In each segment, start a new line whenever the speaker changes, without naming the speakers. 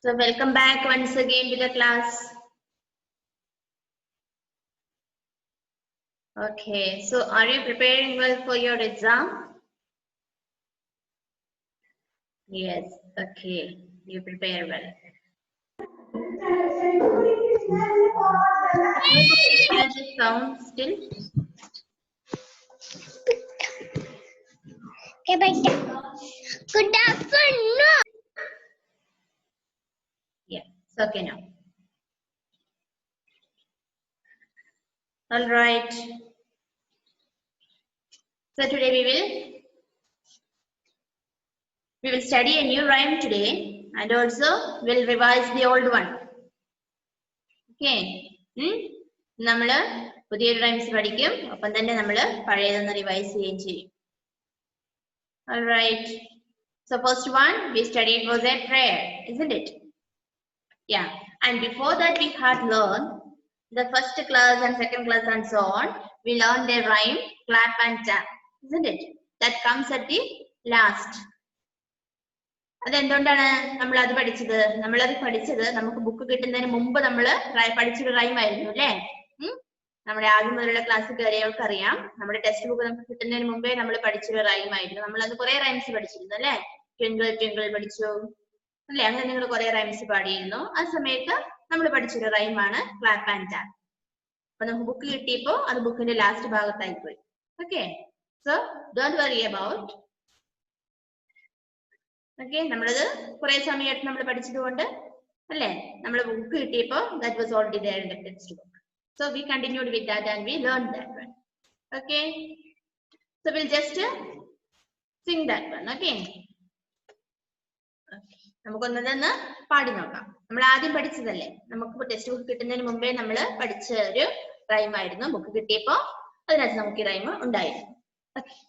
So welcome back once again to the class. Okay, so are you preparing well for your exam? Yes, okay, you prepare well. Hear the sound still?
Okay, bye. Good afternoon.
Yeah, it's okay now. All right. So today we will study a new rhyme today and also we'll revise the old one. Okay. നമ്മള് പുതിയൊരു rhymes പഠിക്കും ഒപ്പം തന്നെ നമ്മള് പഴയതൊന്ന് revise ചെയ്യുകയും ചെയ്യും. All right. So first one we studied was a prayer, isn't it? Yeah. And before that we had learned the first class and second class and so on. We learned a rhyme, clap and tap, isn't it? That comes at the last. അതെന്തുകൊണ്ടാണ് നമ്മൾ അത് പഠിച്ചത്? നമ്മളത് പഠിച്ചത് നമുക്ക് book കിട്ടുന്നതിന് മുമ്പ് നമ്മൾ പഠിച്ചൊരു റൈം ആയിരുന്നു അല്ലേ? നമ്മുടെ ആദ്യം മുതലുള്ള ക്ലാസ് കയറിയവർക്ക് അറിയാം നമ്മുടെ ടെക്സ്റ്റ് ബുക്ക് നമുക്ക് കിട്ടുന്നതിന് മുമ്പേ നമ്മൾ പഠിച്ചൊരു റൈം ആയിരുന്നു. നമ്മൾ അത് കുറെ റൈംസ് പഠിച്ചിരുന്നു അല്ലെ? ട്വിങ്കിൾ ട്വിങ്കിൾ പഠിച്ചു അല്ലെ? അങ്ങനെ നിങ്ങൾ കുറെ റൈംസ് പാടിയിരുന്നു. ആ സമയത്ത് നമ്മൾ പഠിച്ചൊരു റൈമാണ് ക്ലാപ്പ് ആൻഡ് ടാപ്പ്. അപ്പൊ നമുക്ക് ബുക്ക് കിട്ടിയപ്പോ അത് ബുക്കിന്റെ ലാസ്റ്റ് ഭാഗത്തായി പോയി. Okay, so don't worry about. Okay, നമ്മളത് കുറെ സമയമായിട്ട് നമ്മൾ പഠിച്ചത് കൊണ്ട് അല്ലെ? നമ്മൾ ബുക്ക് കിട്ടിയപ്പോ that was already there in the text book. So we continued with that and we learned that one. Okay, so we'll just sing that one. Okay, നമുക്കൊന്നതൊന്ന് പാടി നോക്കാം. നമ്മൾ ആദ്യം പഠിച്ചതല്ലേ, നമുക്ക് ടെക്സ്റ്റ് ബുക്ക് കിട്ടുന്നതിന് മുമ്പേ നമ്മൾ പഠിച്ച ഒരു റൈം ആയിരുന്നു. ബുക്ക് കിട്ടിയപ്പോ അതിനകത്ത് നമുക്ക് ഈ റൈം ഉണ്ടായിരുന്നു. Okay,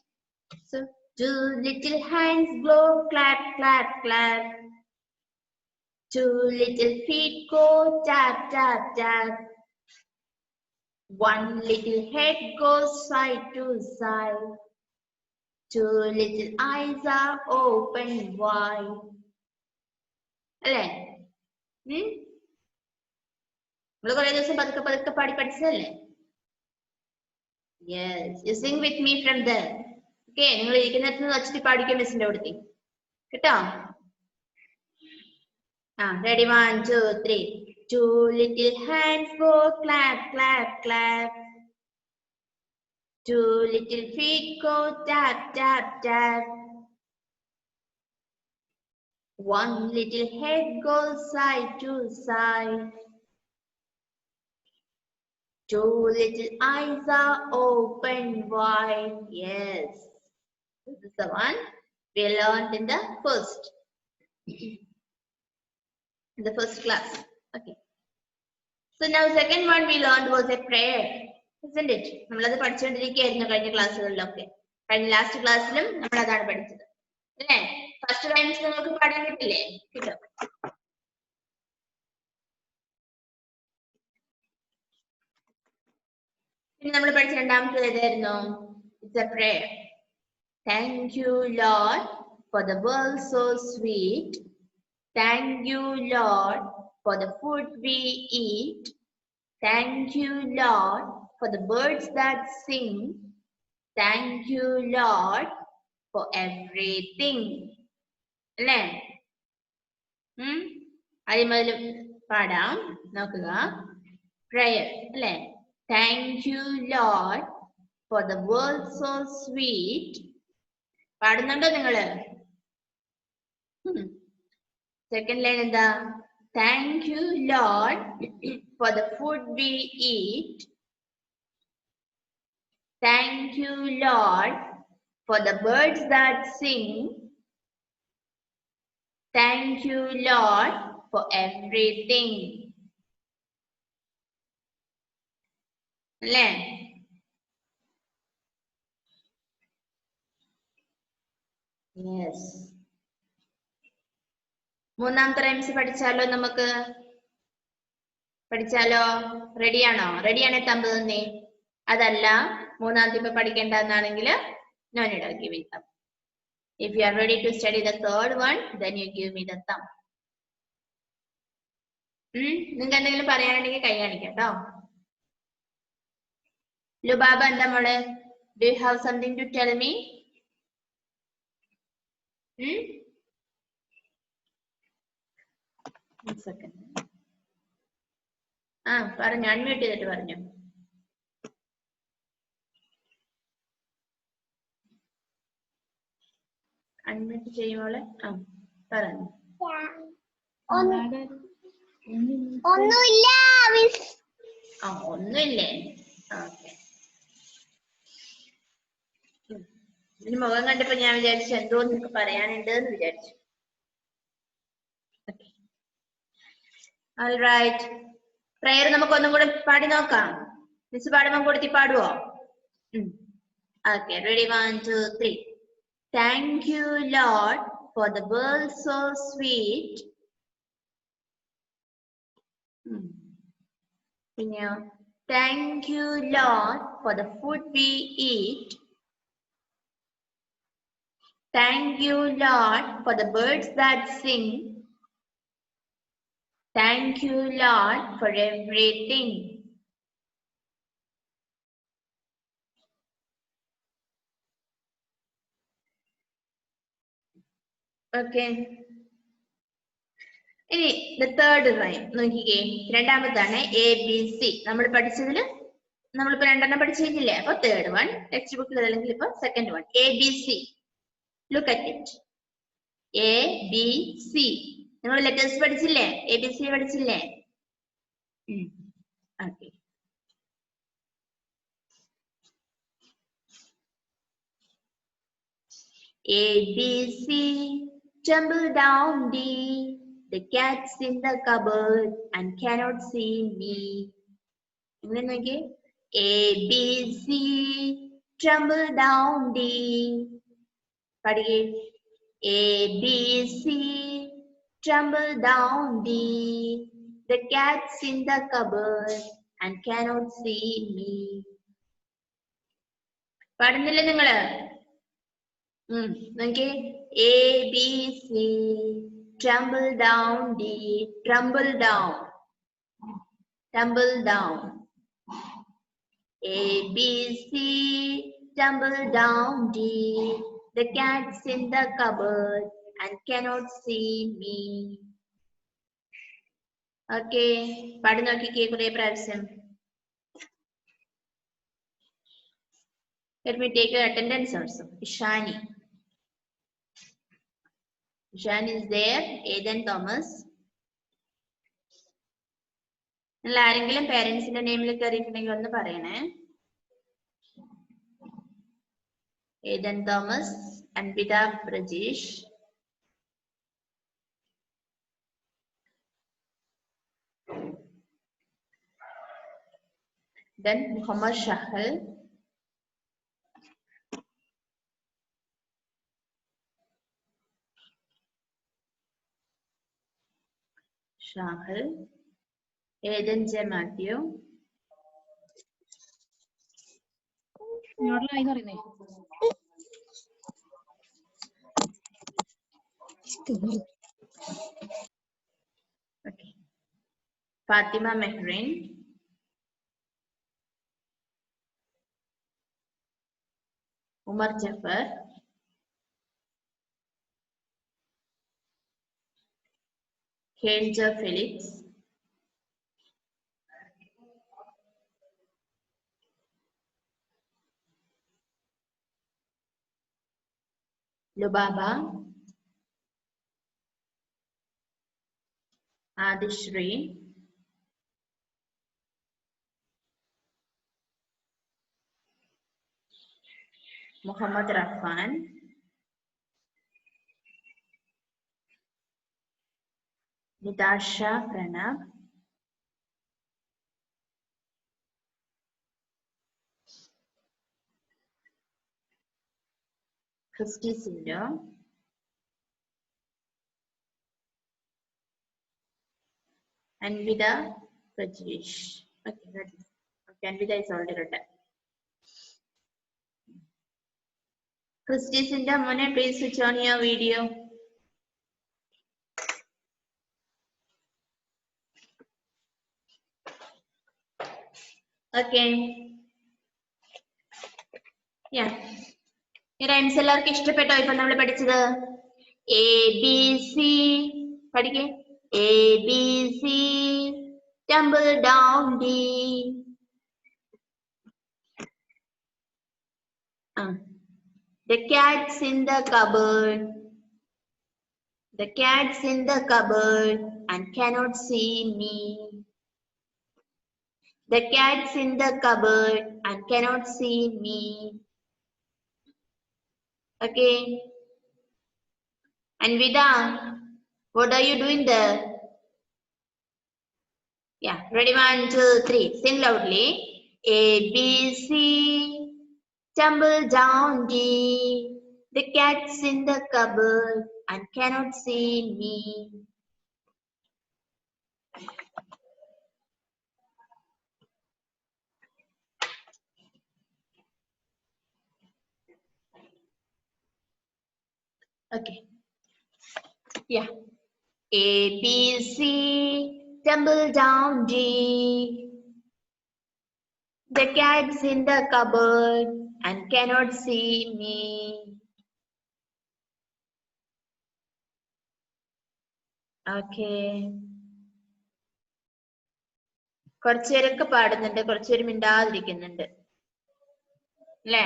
so two little hands blow clap clap clap, two little feet go tap tap tap, one little head goes side to side, two little eyes are open wide. അല്ലേ? നമ്മൾ കുറെ ദിവസം പതുക്കെ പതുക്കെ പാടി പഠിച്ചതല്ലേ? Yes, you sing with me from there. Okay, നിങ്ങൾ ഇരിക്കുന്നിടത്ത് വെച്ചിട്ട് പാടിക്കോ മിസ്സിന്റെ അടുത്ത് കേട്ടോ? Ready, 1 2 3. Two little hands go clap clap clap, two little feet go tap tap tap, one little head goes side to side, two little eyes are open wide. Yes, this is the one we learned in the first class. Okay, so now second one we learned was a prayer, isn't it? നമ്മളത് പഠിച്ചുകൊണ്ടിരിക്കുകയായിരുന്നു കഴിഞ്ഞ ക്ലാസ്സുകളിലൊക്കെ. കഴിഞ്ഞ last ക്ലാസ്സിലും നമ്മൾ അതാണ് പഠിച്ചത് അല്ലേ? First rhymes നിങ്ങൾക്ക് പാടാൻ കിട്ടില്ലേ? കിട്ടും. പിന്നെ നമ്മൾ പഠിച്ച രണ്ടാമത്തെ ഏതായിരുന്നു? It's a prayer. Thank you Lord for the world so sweet, thank you Lord for the food we eat, thank you Lord for the birds that sing, thank you Lord for everything. അല്ലേ? ആദ്യം മുതൽ പാടാം, നോക്കുക. Prayer അല്ലേ? Thank you Lord for the world so sweet. പാടുന്നുണ്ടോ നിങ്ങള്? Second line എന്താ? Thank you Lord for the food we eat, thank you Lord for the birds that sing, thank you Lord for everything. അല്ലേ? Yes. മൂന്നാമത്തെ rhymes പഠിച്ചാലോ? നമുക്ക് പഠിച്ചാലോ? റെഡിയാണോ? റെഡിയാണെ thumb തന്നേ. അതല്ല മൂന്നാമത്തെ ഇപ്പൊ പഠിക്കേണ്ടെന്നാണെങ്കിൽ no need to give it up. If you are ready to study the third one, then you give me the thumb. നിങ്ങൾക്ക് എന്തെങ്കിലും പറയാനുണ്ടെങ്കിൽ കൈ കാണിക്കാം കേട്ടോ. ലുബാബ എന്താ മോളെ? Do you have something to tell me? പറഞ്ഞു, അൺമ്യൂട്ട് ചെയ്തിട്ട് പറഞ്ഞു. അൺമ്യൂട്ട് ചെയ്യുമോളെ? പറഞ്ഞു.
ഒന്നുമില്ല മിസ്.
ഒന്നുമില്ലേ? ഓക്കെ. ഇതിന് മുഖം കണ്ടപ്പോ ഞാൻ വിചാരിച്ചു എന്തോ നിനക്ക് പറയാനുണ്ട് എന്ന് വിചാരിച്ചു. ഓൾറൈറ്റ്. പ്രയർ നമുക്ക് ഒന്നും കൂടെ പാടി നോക്കാം. മിസ് പാടുമ്പോൾ കൊടുത്തി പാടുവോ? Okay, ready? 1 2 3. Thank you, Lord, for the world so sweet. Thank you, Lord, for the food we eat. Thank you, Lord, for the birds that sing. Thank you, Lord, for everything. Okay. ഇനി the third rhyme നോക്കിക്കേ. രണ്ടാമത്താണ് ABC. നമ്മൾ പഠിച്ചതില് നമ്മളിപ്പോ രണ്ടെണ്ണം പഠിച്ചിട്ടില്ലേ? അപ്പൊ third one text ബുക്കിൽ അല്ലെങ്കിൽ ഇപ്പൊ second one. ABC. Look at it. ABC. നിങ്ങൾ ലെറ്റേഴ്സ് പഠിച്ചില്ലേ? ABC പഠിച്ചില്ലേ? Okay. ABC, tumble down D. The cat's in the cupboard and cannot see me. എങ്ങനെ നോക്കിയേ? ABC, tumble down D. പഠിക്കേ. ABC, tumble down D. The cat's in the cupboard and cannot see me. പാടുന്നില്ലേ നിങ്ങള്? നോക്കിയേ. ABC, tumble down D. Tumble down. Tumble down. ABC, tumble down D. The cat's in the cupboard and cannot see me. Okay. പാടി നോക്കിക്കേ കുറേ പ്രാവശ്യം. Let me take your attendance also. Ishani. Ishani is there. Aiden Thomas. നിങ്ങൾ ആരെങ്കിലും പേരൻസിന്റെ നെയിമിൽ കയറിയിട്ടുണ്ടെങ്കിൽ ഒന്ന് പറയണേ. Aiden Thomas, Anvita Brajesh. Then Muhammad Shahal. Shahal. Aiden J. Matthew. Okay. Fatima Mehrin. Umar Jafar. Kenja Felix. Lubaba. Adishri. Muhammad Rafan. Nitasha Pranab. Christy Sindo. Anvita Prajesh. Okay, that is okay. Anvita is already written. Christy Sindo, Mone, please switch on your video. Okay. Yeah. ഈ rhymes എല്ലാവർക്കും ഇഷ്ടപ്പെട്ടോ? ഇപ്പൊ നമ്മൾ പഠിച്ചത് ABC. പഠിക്കേ. ABC, tumble down D. The cat's in the cupboard. The cat's in the cupboard and cannot see me. The cat's in the cupboard and cannot see me. Okay. And Vida, what are you doing there? Yeah. Ready? 1, 2, 3. Sing loudly. A, B, C, tumble down D. The cat's in the cupboard and cannot see me. Okay. Yeah. A, B, C, tumble down D. The cat's in the cupboard and cannot see me. Okay. കുറച്ചുപേരൊക്കെ പാടുന്നുണ്ട്, കുറച്ചുപേര് മിണ്ടാതിരിക്കുന്നുണ്ട് അല്ലേ?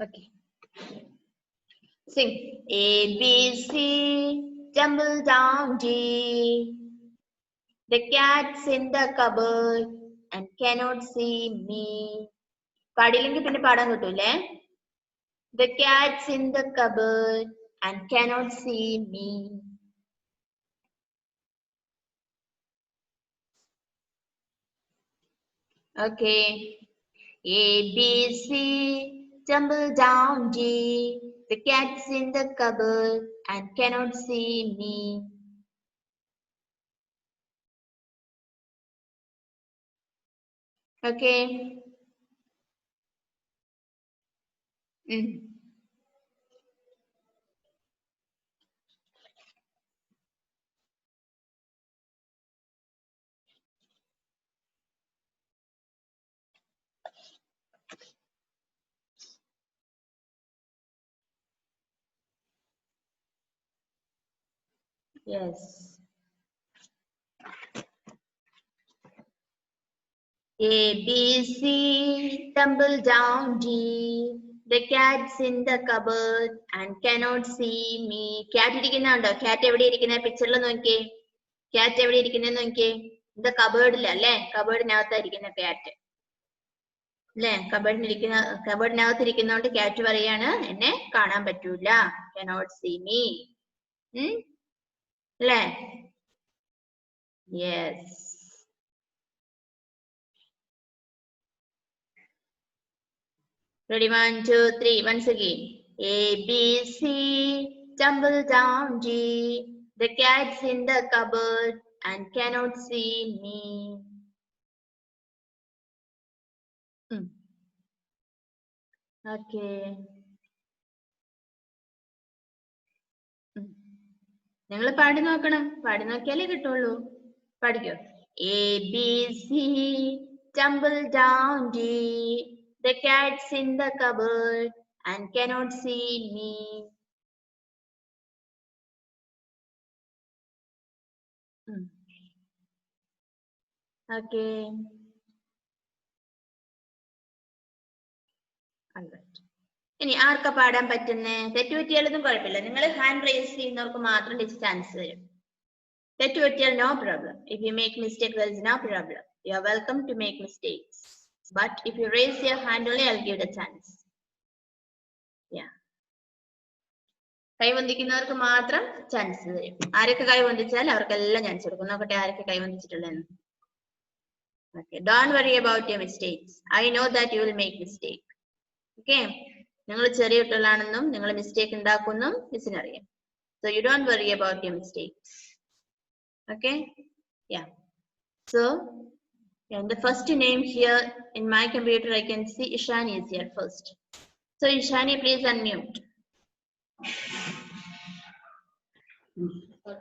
Okay. Sing. A, B, C, tumble down D. The cat's in the cupboard and cannot see me. പാടിയില്ലെങ്കിൽ പിന്നെ പാടാൻ കിട്ടൂലേ? The cat's in the cupboard and cannot see me. Okay. A, B, C, tumble down D. The cat's in the cupboard and cannot see me. Okay. Yes. A, B, C, tumble down D. The cat's in the cupboard and cannot see me. Cat ഇരിക്കുന്നുണ്ടോ? Cat എവിടെ ഇരിക്കുന്ന? പിക്ചറിൽ നോക്കിയേ. Cat എവിടെ ഇരിക്കുന്നതെന്ന് നോക്കിയേ. ഇത് കബേർഡില അല്ലേ? കബേർഡിനകത്തായിരിക്കുന്ന cat അല്ലേ? കബേർഡിനകത്ത് ഇരിക്കുന്നോണ്ട് cat പറയാണ് എന്നെ കാണാൻ പറ്റൂല. Cannot see me. അല്ലേ? Yes. Ready? 1, 2, 3. Once again. A, B, C, tumble down D. The cat's in the cupboard and cannot see me. Okay. നിങ്ങൾ പാടി നോക്കണം. പാടി നോക്കിയാലേ കിട്ടുള്ളൂ. പഠിക്കോ? A, B, C, tumble down D. The cat's in the cupboard and cannot see me. Okay. ഇനി ആർക്കാ പാടാൻ പറ്റുന്നേ? തെറ്റുപറ്റിയാലൊന്നും കുഴപ്പമില്ല. നിങ്ങൾ ഹാൻഡ് റേസ് ചെയ്യുന്നവർക്ക് മാത്രം ചാൻസ് തരും. തെറ്റുപറ്റിയാൽ no problem. If you make mistake, there is no problem. You are welcome to make mistakes. But if you raise your hand only, I'll give the chance. Yeah. കൈ വന്ദിക്കുന്നവർക്ക് മാത്രം chance തരും. ആരൊക്കെ കൈ വന്ദിച്ചാൽ അവർക്കെല്ലാം chance കൊടുക്കും. നോക്കട്ടെ ആരൊക്കെ കൈ വന്ദിച്ചിട്ടുള്ളതെന്ന്. Okay. Don't worry about your mistakes. I know that you will make mistake. Okay. നിങ്ങൾ ചെറിയ കുട്ടികളാണെന്നും നിങ്ങൾ മിസ്റ്റേക്ക് ഉണ്ടാക്കുമെന്നും മിസ്സിന് അറിയാം. So you don't worry about your mistakes. Okay. Yeah. So and the first name here in my computer I can see Ishani is here first. So Ishani, please unmute.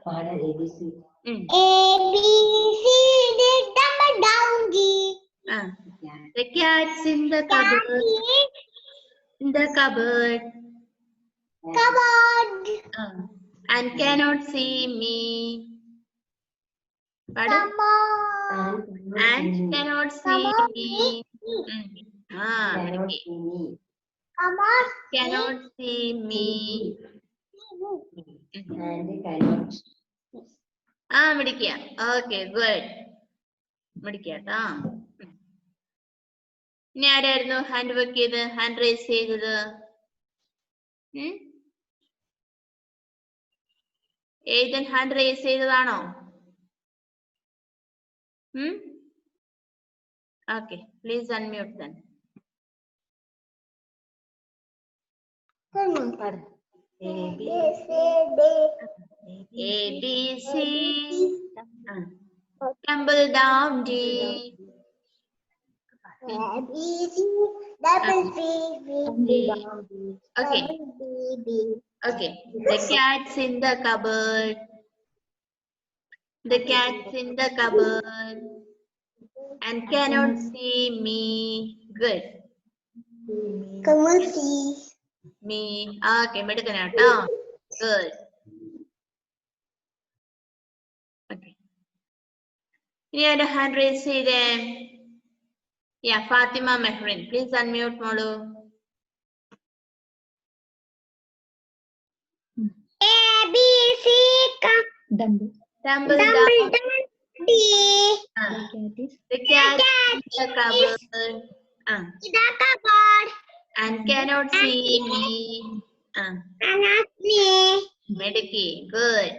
പാടാ ABC.
A B C D double down D.
The cat's in the cupboard. In the cupboard.
Cupboard.
And cannot see me. Pardon?
Cupboard.
And cannot see me.
Cannot
Okay.
see me.
Cupboard.
Cannot see me.
And cannot.
മിടിക്കുക. Okay, good. മിടിക്കാട്ടോ. ഇനി ആരായിരുന്നു hand work ചെയ്ത് hand raise ചെയ്തത്? ഏതൻ hand raise ചെയ്തതാണോ? Okay, please unmute then.
A B
A B C. Tumble down D.
A B C double B B B.
Okay.
B.
Okay. The cat's in the cupboard. The cat's in the cupboard and cannot see me. Good.
Come on, see.
Me. Okay, medukanaatto. Good. Okay. Any other hand raise ചെയ്തേ? Yeah, Fatima Mehrin. Please unmute Molu.
A B C
Tumble down.
double D.
The cat in the cupboard.
The cupboard.
And cannot see me.
Cannot see.
Mediki. Good.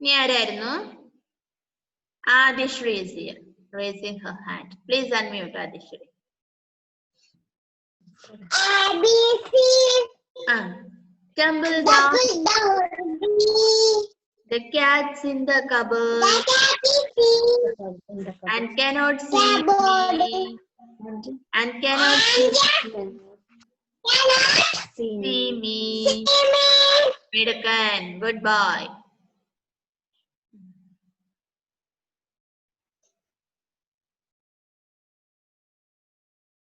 ഇനി ആരായിരുന്നു? Adishri is here, raising her hand. Please unmute Adishri.
A B C
Tumble down.
double down D.
The cat's in the cupboard
The cat is
and cannot see
Cupboard.
me. And cannot see me. Medukan. Goodbye.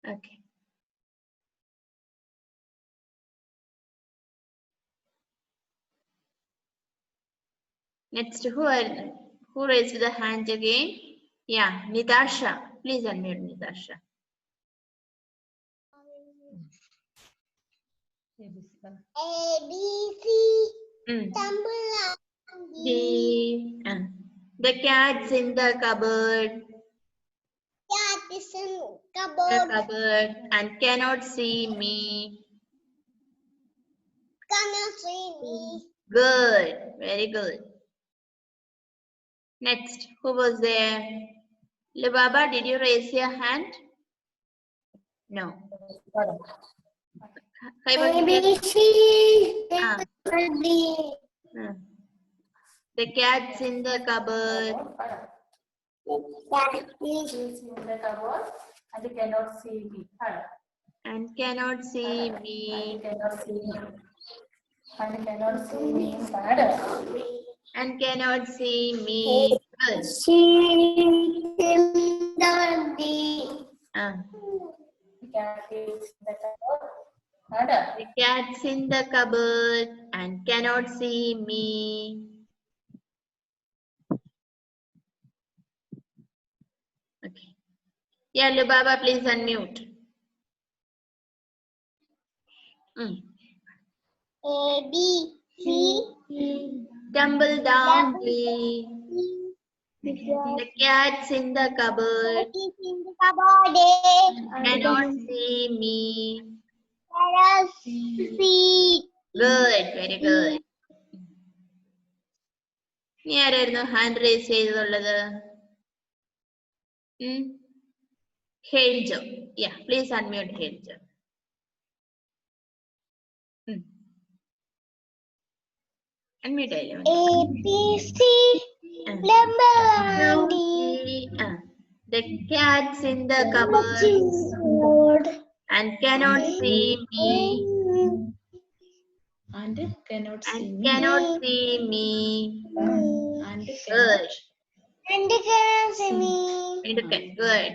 Okay. Next, who raised the hand again? Yeah, Nidasha. Please unmute Nidasha.
A B C tumble down D.
The cat's in the cupboard.
Cat is in
The
cupboard.
cupboard and cannot see me.
Cannot see me.
Good, very good. Next, who was there? Lubaba, did you raise your hand? No.
A B C double D.
The cat's in the cupboard
Cat is
in the cupboard and cannot see me.
and cannot see me.
Cannot see me. And cannot see me.
And cannot see me. Good.
she in the D.
Cat is in the cupboard.
The cat's in the cupboard and cannot see me. Okay. Yeah, Lubaba, please unmute.
A B C
Tumble down, please. The cat's in the cupboard
is in the cupboard.
cannot see me.
Cannot see.
Good, very good. ഇനി ആരായിരുന്നു hand raise ചെയ്തുള്ളത്? ഹേൽജോ. Yeah, please unmute Héljo. Unmute ആയില്ലേ?
A B C double D.
The cat's in the cupboard and cannot see me.
And cannot see
and
me.
cannot see me.
And
Good.
cannot
And can see me.
Okay, good.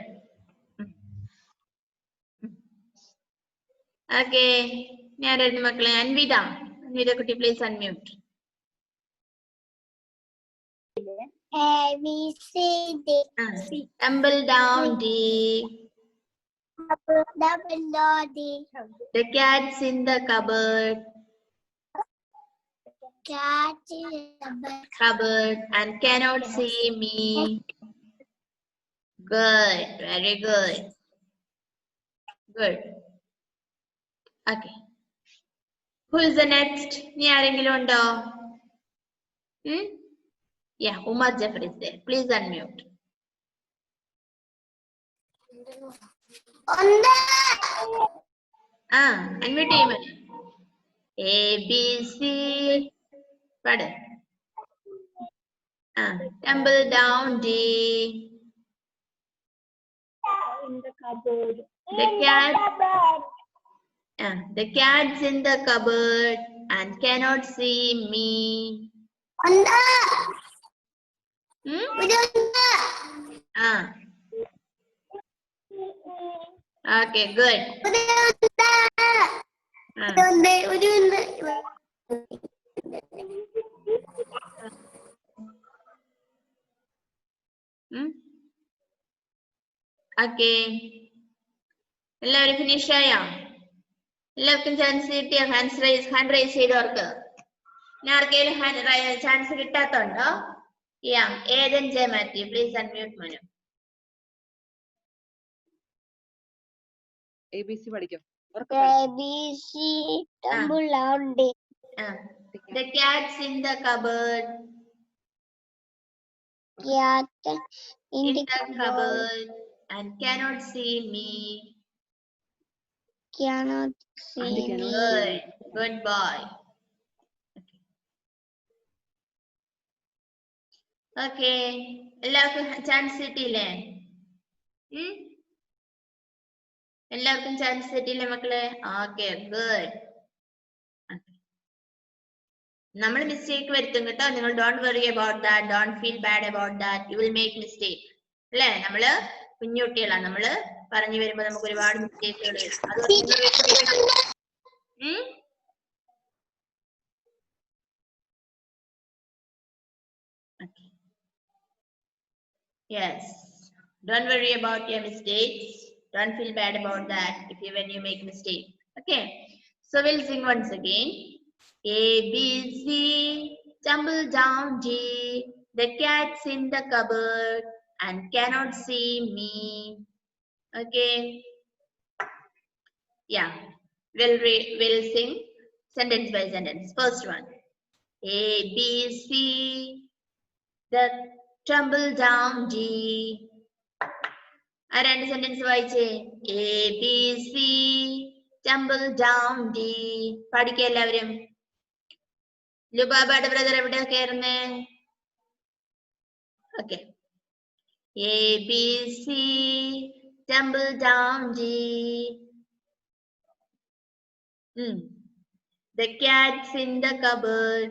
Okay. Narrate makle. Anvita. Anvita, could you please unmute?
A B C D.
Tumble down D.
Double D.
The cat's in the cupboard.
Cat in the
Cupboard and cannot see me. Good. Very good. Good. Okay. Who is the next? Ni ആരെങ്കിലും ഉണ്ടോ? Yeah, Umar Jafar is there. Please unmute.
On the
Unmute ചെയ്യുമോ? A, B, C. പാട്. Tumble down D.
in the cupboard.
The cat. The cat's in the cupboard and cannot see me.
On the.
Okay, good. Okay. എല്ലാവരും finish ആയോ? എല്ലാവർക്കും chance കിട്ടിയോ? Hand raise ചെയ്തവർക്ക് ആർക്കെങ്കിലും chance കിട്ടാത്തോണ്ടോ? Ethan J Mathew, please unmute Manu.
ABC പഠിക്കും.
ABC tumble down D.
The cat's in the cupboard.
Cat in
In
the
the
cupboard.
cupboard and cannot see me.
Cannot see
And cannot
me.
Good. Good boy. Okay. എല്ലാവർക്കും chance കിട്ടിയില്ലേ? എല്ലാവർക്കും chance കിട്ടിയില്ലേ മക്കളെ? Okay, good. നമ്മൾ mistake വരുത്തും കേട്ടോ. നിങ്ങൾ don't worry about that, don't feel bad about that. You will make mistake. അല്ലേ? നമ്മള് കുഞ്ഞുകുട്ടികളാണ്. നമ്മള് പറഞ്ഞു വരുമ്പോ നമുക്ക് ഒരുപാട് മിസ്റ്റേക്കുകൾ വരും. Yes. Don't worry about your mistakes. Don't feel bad about that when you make mistake. Okay. So we'll sing once again. A, B, C, tumble down D. The cat's in the cupboard and cannot see me. Okay. Yeah. We'll sing sentence by sentence. First one. A, B, C. The tumble down D. ആ രണ്ട് sentence വായിച്ചേ. A, B, C, tumble down D. പഠിക്കുക എല്ലാവരും. ലുബാബയുടെ brother എവിടെ കയറുന്നേ? Okay. A, B, C, tumble down D. The cat's in the cupboard.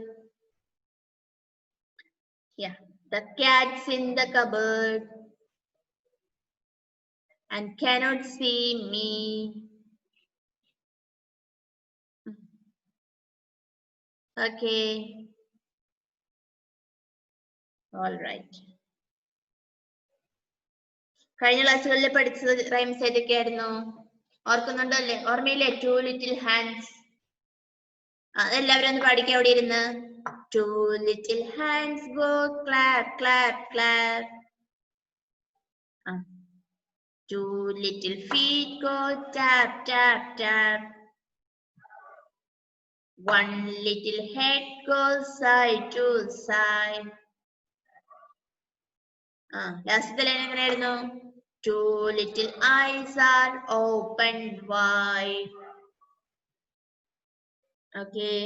Yeah, the cat's in the cupboard and cannot see me. Okay. All right. കഴിഞ്ഞ ക്ലാസ്സുകളിൽ പഠിച്ചത് rhymes ഏതൊക്കെയായിരുന്നു? ഓർക്കുന്നുണ്ടോ അല്ലേ? ഓർമ്മയില്ലേ? 2 little hands. അതെല്ലാവരും ഒന്ന് പഠിക്കാൻ അവിടെ ഇരുന്ന്. 2 little hands go clap, clap, clap. 2 little feet go tap, tap, tap. 1 little head goes side to side. ലാസ്റ്റത്തെ ലൈൻ എങ്ങനെയായിരുന്നു? 2 little eyes are opened wide. Okay.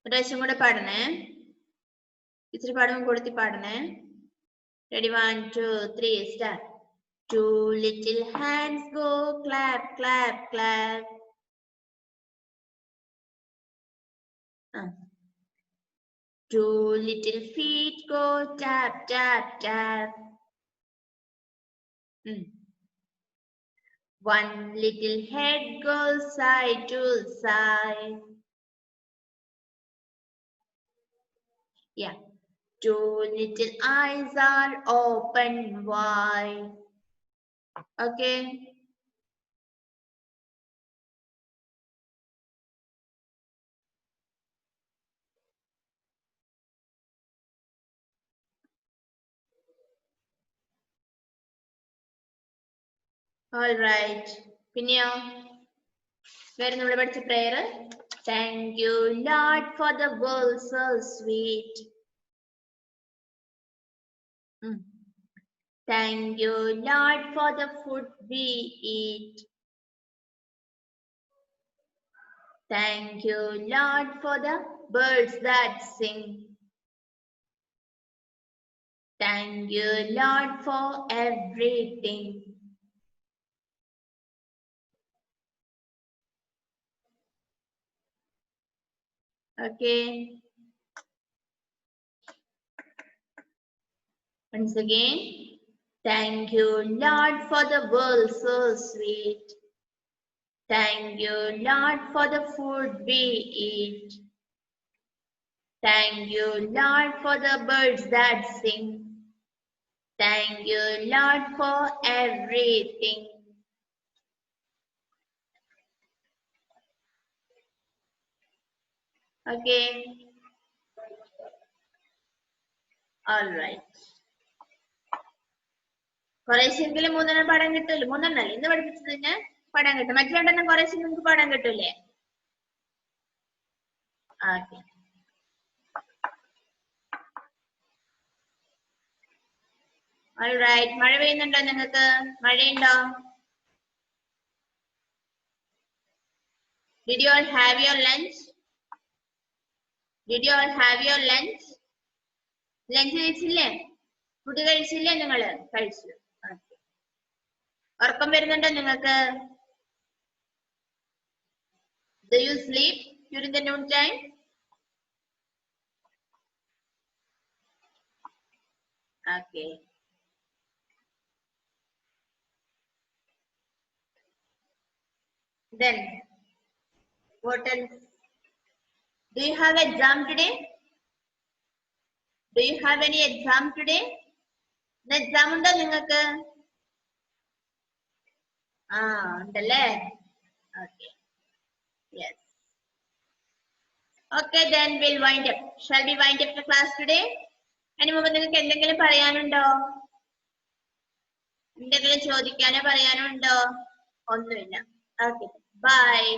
ഒരു പ്രാവശ്യം കൂടെ പാടണേ. ഇച്ചിരി പാടുമ്പോൾ കൊടുത്തി പാടണേ. Ready, 1, 2, 3, start. Two little hands go clap, clap, clap. Two little feet go tap, tap, tap. One little head goes side to side. Yeah. Two little eyes are open wide. Okay. All right. Pinya. Where we പഠിച്ച prayer? Thank you, Lord, for the world so sweet. Thank you, Lord, for the food we eat. Thank you, Lord, for the birds that sing. Thank you, Lord, for everything. Okay. Once again. Thank you, Lord, for the world so sweet. Thank you, Lord, for the food we eat. Thank you, Lord, for the birds that sing. Thank you, Lord, for everything. Okay. All right. കുറേശ്ശെങ്കിലും മൂന്നെണ്ണം പാടാൻ കിട്ടുമല്ലോ. മൂന്നെണ്ണല്ലേ ഇന്ന് പഠിപ്പിച്ചതിന് പാടാൻ കിട്ടും. മറ്റു രണ്ടെണ്ണം കുറേശ്ശെ നിങ്ങൾക്ക് പാടാൻ കിട്ടൂലേ? ഓക്കെ. All right. മഴ പെയ്യുന്നുണ്ടോ നിങ്ങൾക്ക്? മഴയുണ്ടോ? Did you all have your lunch? Did you all have your lunch? Lunch കഴിച്ചില്ലേ? ഫുഡ് കഴിച്ചില്ലേ നിങ്ങള്? കഴിച്ചു. ഉറക്കം വരുന്നുണ്ടോ നിങ്ങൾക്ക്? Do you sleep during the noon time? Okay. Then, what else? Do you have exam today? Do you have any exam today? The exam undo ningalku? Undale. Okay. Yes. Okay, then we'll wind up. Shall we wind up the class today? അതിനു മുമ്പ് നിങ്ങൾക്ക് എന്തെങ്കിലും പറയാനുണ്ടോ? എന്തെങ്കിലും ചോദിക്കാനോ പറയാനോ ഉണ്ടോ? ഒന്നുമില്ല. Okay. Bye.